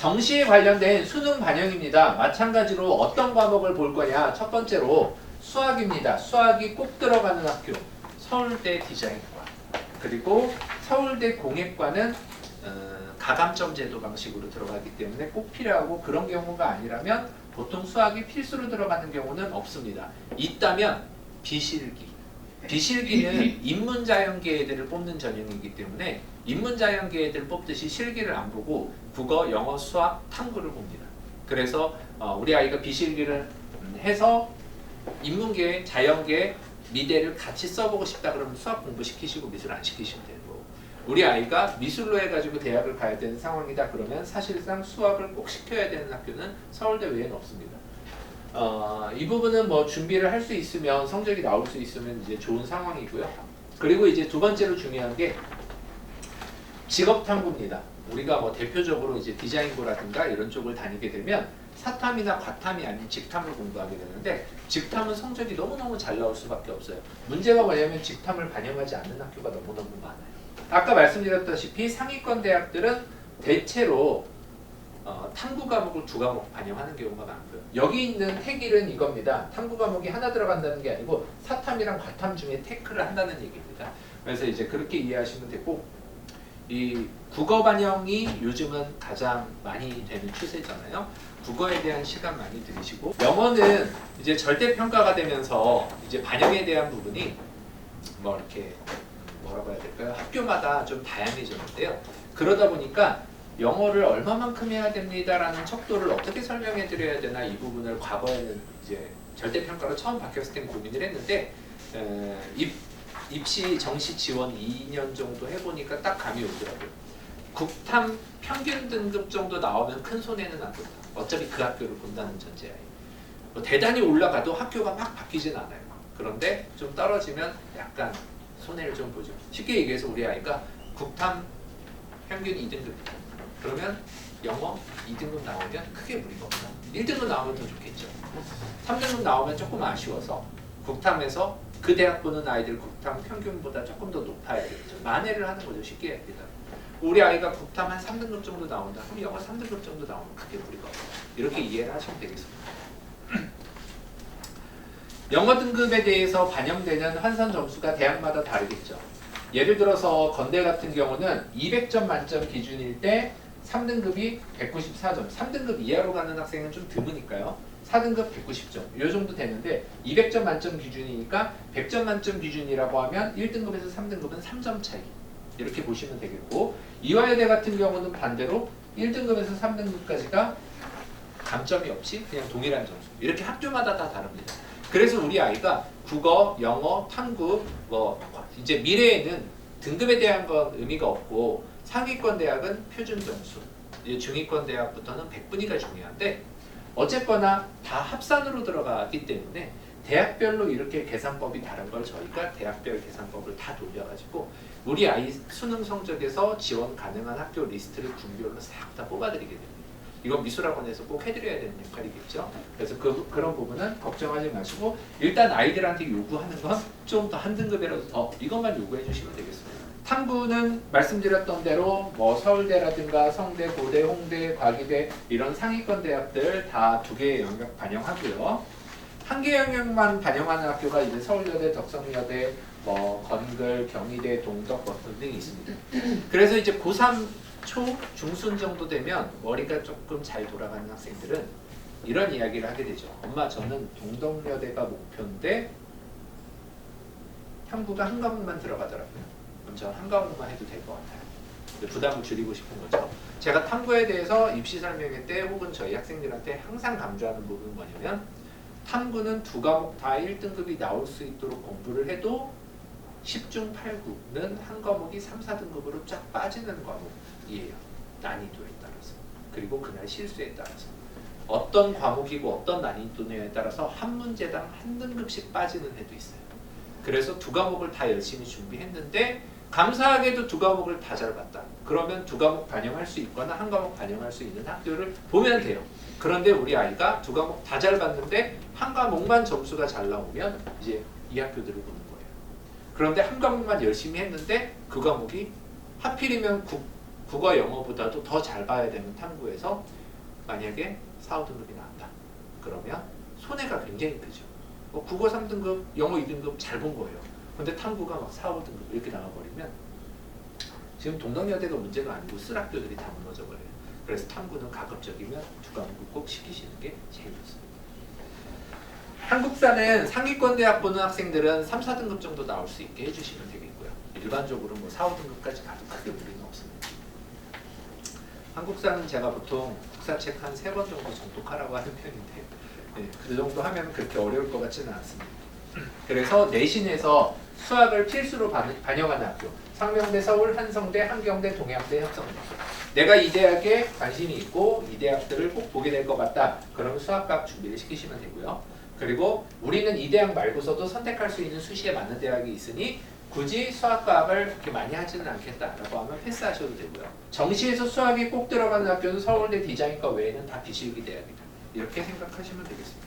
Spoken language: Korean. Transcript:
정시에 관련된 수능 반영입니다. 마찬가지로 어떤 과목을 볼 거냐. 첫 번째로 수학입니다. 수학이 꼭 들어가는 학교. 서울대 디자인과. 그리고 서울대 공예과는 가감점 제도 방식으로 들어가기 때문에 꼭 필요하고 그런 경우가 아니라면 보통 수학이 필수로 들어가는 경우는 없습니다. 있다면 비실기. 비실기는 인문자연계 애들을 뽑는 전형이기 때문에 인문자연계 애들 뽑듯이 실기를 안 보고 국어, 영어, 수학, 탐구를 봅니다. 그래서 우리 아이가 비실기를 해서 인문계, 자연계, 미대를 같이 써보고 싶다 그러면 수학 공부시키시고 미술 안 시키시면 되고 우리 아이가 미술로 해가지고 대학을 가야 되는 상황이다 그러면 사실상 수학을 꼭 시켜야 되는 학교는 서울대 외에는 없습니다. 이 부분은 뭐 준비를 할 수 있으면 성적이 나올 수 있으면 이제 좋은 상황이고요. 그리고 이제 두 번째로 중요한 게 직업 탐구입니다. 우리가 뭐 대표적으로 이제 디자인고라든가 이런 쪽을 다니게 되면 사탐이나 과탐이 아닌 직탐을 공부하게 되는데 직탐은 성적이 너무너무 잘 나올 수밖에 없어요. 문제가 뭐냐면 직탐을 반영하지 않는 학교가 너무너무 많아요. 아까 말씀드렸다시피 상위권 대학들은 대체로 탐구 과목을 두 과목 반영하는 경우가 많고요. 여기 있는 택일은 이겁니다. 탐구 과목이 하나 들어간다는 게 아니고 사탐이랑 과탐 중에 테크를 한다는 얘기입니다. 그래서 이제 그렇게 이해하시면 되고 이 국어 반영이 요즘은 가장 많이 되는 추세잖아요. 국어에 대한 시간 많이 들이시고 영어는 이제 절대평가가 되면서 이제 반영에 대한 부분이 뭐 이렇게 뭐라고 해야 될까요? 학교마다 좀 다양해졌는데요. 그러다 보니까 영어를 얼마만큼 해야 됩니다라는 척도를 어떻게 설명해 드려야 되나 이 부분을 과거에는 이제 절대평가로 처음 바뀌었을 때 고민을 했는데 입시 정시 지원 2년 정도 해보니까 딱 감이 오더라고요. 국탐 평균 등급 정도 나오면 큰 손해는 안 본다. 어차피 그 학교를 본다는 전제하에. 뭐 대단히 올라가도 학교가 막 바뀌진 않아요. 그런데 좀 떨어지면 약간 손해를 좀 보죠. 쉽게 얘기해서 우리 아이가 국탐 평균 2등급이다. 그러면 영어 2등급 나오면 크게 무리가 없다. 1등급 나오면 더 좋겠죠. 3등급 나오면 조금 아쉬워서 국탐에서 그 대학 보는 아이들 국탐 평균보다 조금 더 높아야겠죠. 만회를 하는 거죠. 쉽게 얘기해서. 우리 아이가 국탐 한 3등급 정도 나온다. 그럼 영어 3등급 정도 나오면 크게 무리가 없다. 이렇게 이해를 하시면 되겠습니다. 영어 등급에 대해서 반영되는 환산 점수가 대학마다 다르겠죠. 예를 들어서 건대 같은 경우는 200점 만점 기준일 때 3등급이 194점, 3등급 이하로 가는 학생은 좀 드무니까요. 4등급 190점, 이 정도 되는데 200점 만점 기준이니까 100점 만점 기준이라고 하면 1등급에서 3등급은 3점 차이. 이렇게 보시면 되겠고 이화여대 같은 경우는 반대로 1등급에서 3등급까지가 감점이 없이 그냥 동일한 점수. 이렇게 학교마다 다 다릅니다. 그래서 우리 아이가 국어, 영어, 탐구, 뭐 이제 미래에는 등급에 대한 건 의미가 없고 상위권 대학은 표준 점수, 중위권 대학부터는 100분위가 중요한데 어쨌거나 다 합산으로 들어가기 때문에 대학별로 이렇게 계산법이 다른 걸 저희가 대학별 계산법을 다 돌려가지고 우리 아이 수능 성적에서 지원 가능한 학교 리스트를 군별로 싹 다 뽑아드리게 됩니다. 이건 미술학원에서 꼭 해드려야 되는 역할이겠죠. 그래서 그런 부분은 걱정하지 마시고 일단 아이들한테 요구하는 건 좀 더 한 등급이라도 더 이것만 요구해 주시면 되겠습니다. 탐구는 말씀드렸던 대로 뭐 서울대라든가 성대, 고대, 홍대, 과기대 이런 상위권 대학들 다 두 개의 영역 반영하고요. 한 개 영역만 반영하는 학교가 이제 서울여대, 덕성여대, 뭐 건글, 경희대, 동덕 등등이 있습니다. 그래서 이제 고3 초, 중순 정도 되면 머리가 조금 잘 돌아가는 학생들은 이런 이야기를 하게 되죠. 엄마 저는 동덕여대가 목표인데 탐구가 한 과목만 들어가더라고요. 그럼 전 한 과목만 해도 될 것 같아요. 부담을 줄이고 싶은 거죠. 제가 탐구에 대해서 입시 설명회 때 혹은 저희 학생들한테 항상 강조하는 부분은 뭐냐면 탐구는 두 과목 다 1등급이 나올 수 있도록 공부를 해도 10중 8구는 한 과목이 3, 4등급으로 쫙 빠지는 과목이에요. 난이도에 따라서. 그리고 그날 실수에 따라서. 어떤 과목이고 어떤 난이도냐에 따라서 한 문제당 한 등급씩 빠지는 해도 있어요. 그래서 두 과목을 다 열심히 준비했는데 감사하게도 두 과목을 다 잘 봤다. 그러면 두 과목 반영할 수 있거나 한 과목 반영할 수 있는 학교를 보면 돼요. 그런데 우리 아이가 두 과목 다 잘 봤는데 한 과목만 점수가 잘 나오면 이제 이 학교들을 보는 거예요. 그런데 한 과목만 열심히 했는데 그 과목이 하필이면 국어 영어보다도 더 잘 봐야 되는 탐구에서 만약에 4, 5등급이 나왔다. 그러면 손해가 굉장히 크죠. 국어 3등급, 영어 2등급 잘 본 거예요. 근데 탐구가 막 4, 5등급 이렇게 나와버리면 지금 동덕여대가 문제가 아니고 쓸학교들이 다 무너져 버려요. 그래서 탐구는 가급적이면 두 과목을 꼭 시키시는 게 제일 좋습니다. 한국사는 상위권 대학 보는 학생들은 3, 4등급 정도 나올 수 있게 해주시면 되겠고요. 일반적으로 뭐 4, 5등급까지 가도 크게 무리는 없습니다. 한국사는 제가 보통 국사책 한 3번 정도 정독하라고 하는 편인데 그 정도 하면 그렇게 어려울 것 같지는 않습니다. 그래서 내신에서 수학을 필수로 반영하는 학교 상명대, 서울, 한성대, 한경대, 동양대, 혁성대. 내가 이 대학에 관심이 있고 이 대학들을 꼭 보게 될 것 같다. 그러면 수학과학 준비를 시키시면 되고요. 그리고 우리는 이 대학 말고서도 선택할 수 있는 수시에 맞는 대학이 있으니 굳이 수학과학을 그렇게 많이 하지는 않겠다라고 하면 패스하셔도 되고요. 정시에서 수학이 꼭 들어가는 학교는 서울대 디자인과 외에는 다 비실기 대학이다. 이렇게 생각하시면 되겠습니다.